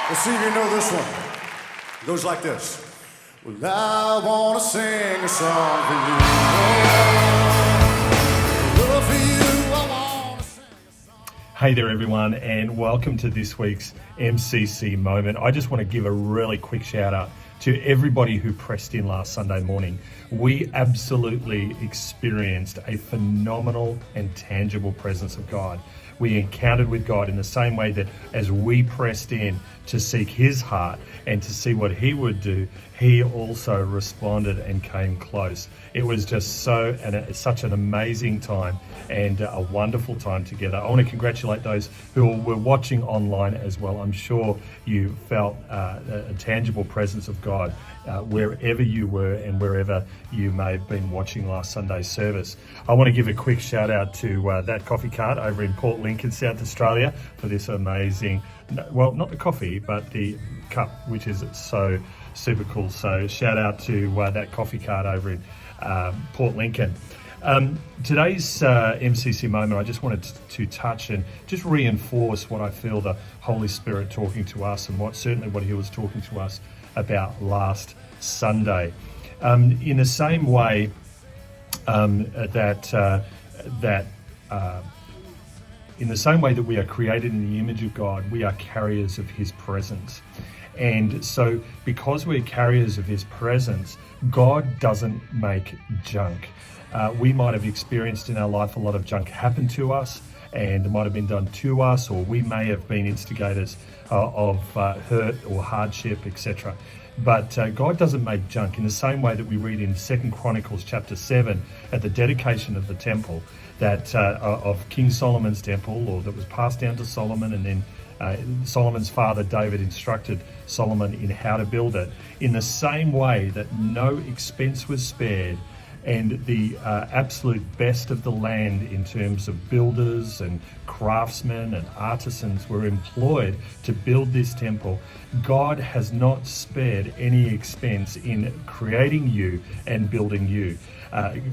Let's see if you know this one. It goes like this. Well, I want to sing a song for you. Oh, love for you, I want to sing a song. Hey there everyone, and welcome to this week's MCC Moment. I just want to give a really quick shout out to everybody who pressed in last Sunday morning. We absolutely experienced a phenomenal and tangible presence of God. We encountered with God in the same way that as we pressed in to seek his heart and to see what he would do, he also responded and came close. It was just such an amazing time and a wonderful time together. I want to congratulate those who were watching online as well. I'm sure you felt a tangible presence of God wherever you were and wherever you may have been watching last Sunday's service. I want to give a quick shout out to That Coffee Cart over in Port Lincoln, South Australia, for this amazing, well, not the coffee, but the cup, which is so super cool. So shout out to That Coffee Cart over in Port Lincoln. Today's MCC Moment, I just wanted to touch and just reinforce what I feel the Holy Spirit talking to us and what he was talking to us about last Sunday. In the same way in the same way that we are created in the image of God, we are carriers of his presence. And so because we're carriers of his presence, God doesn't make junk. We might have experienced in our life a lot of junk happen to us, and it might have been done to us, or we may have been instigators of hurt or hardship, etc. But God doesn't make junk. In the same way that we read in 2 Chronicles chapter 7 at the dedication of the temple, that of King Solomon's temple, or that was passed down to Solomon, and then Solomon's father David instructed Solomon in how to build it. In the same way that no expense was spared, and the absolute best of the land in terms of builders and craftsmen and artisans were employed to build this temple, God has not spared any expense in creating you and building you.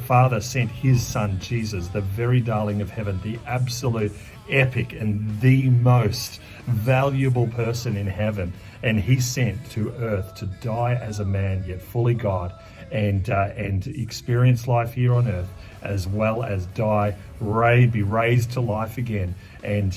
Father sent his son Jesus, the very darling of heaven, the absolute epic and the most valuable person in heaven, and he sent to earth to die as a man yet fully God, and experience life here on earth, as well as be raised to life again, and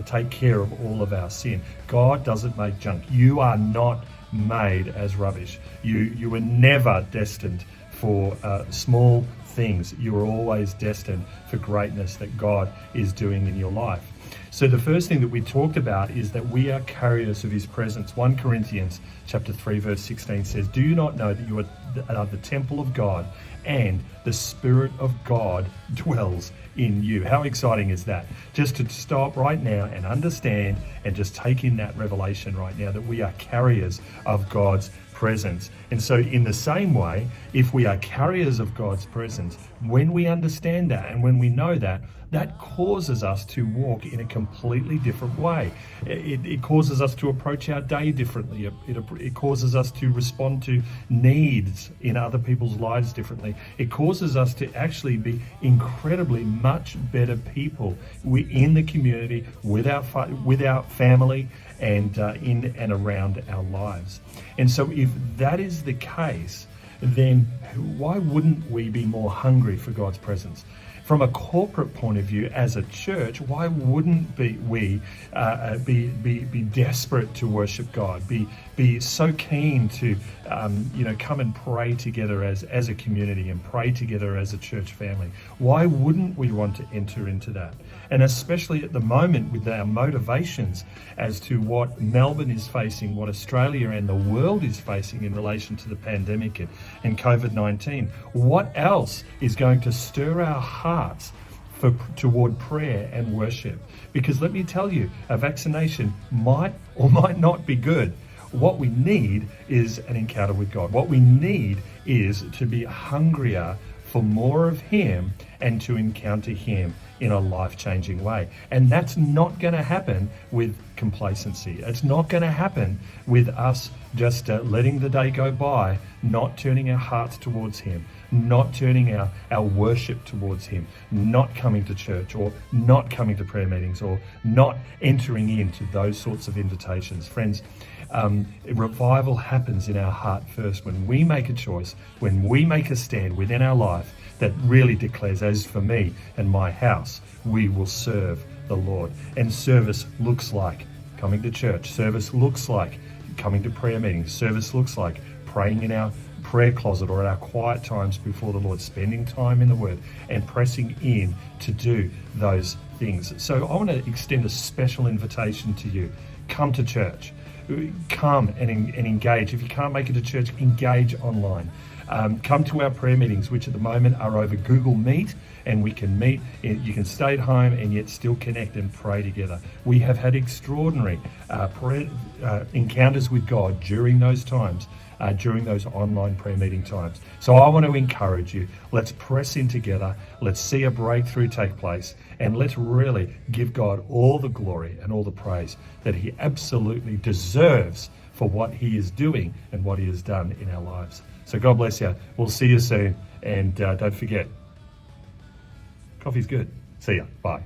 take care of all of our sin. God doesn't make junk. You are not made as rubbish. You were never destined for small things. You are always destined for greatness that God is doing in your life. So the first thing that we talked about is that we are carriers of his presence. 1 Corinthians chapter 3 verse 16 says, "Do you not know that you are the temple of God, and the Spirit of God dwells in you?" How exciting is that? Just to stop right now and understand and just take in that revelation right now that we are carriers of God's presence. And so in the same way, if we are carriers of God's presence, when we understand that and when we know that, that causes us to walk in a completely different way. It causes us to approach our day differently. It causes us to respond to needs in other people's lives differently. It causes us to actually be incredibly much better people in the community, with our family, and in and around our lives. And so if that is the case, then why wouldn't we be more hungry for God's presence? From a corporate point of view, as a church, why wouldn't we be desperate to worship God? Be so keen to come and pray together as a community and pray together as a church family? Why wouldn't we want to enter into that? And especially at the moment, with our motivations as to what Melbourne is facing, what Australia and the world is facing in relation to the pandemic and COVID-19, what else is going to stir our hearts toward prayer and worship? Because let me tell you, a vaccination might or might not be good. What we need is an encounter with God. What we need is to be hungrier for more of him and to encounter him in a life-changing way. And that's not going to happen with complacency. It's not going to happen with us just letting the day go by, not turning our hearts towards him, not turning our worship towards him, not coming to church or not coming to prayer meetings or not entering into those sorts of invitations. Friends, revival happens in our heart first when we make a choice, when we make a stand within our life that really declares, as for me and my house, we will serve the Lord. And service looks like coming to church. Service looks like coming to prayer meetings. Service looks like praying in our prayer closet or at our quiet times before the Lord, spending time in the Word and pressing in to do those things. So I want to extend a special invitation to you. Come to church. Come and engage. If you can't make it to church, engage online. Come to our prayer meetings, which at the moment are over Google Meet, and we can meet. You can stay at home and yet still connect and pray together. We have had extraordinary prayer encounters with God during those times, during those online prayer meeting times. So I want to encourage you. Let's press in together. Let's see a breakthrough take place, and let's really give God all the glory and all the praise that he absolutely deserves for what he is doing and what he has done in our lives. So God bless you. We'll see you soon. And don't forget, coffee's good. See ya. Bye.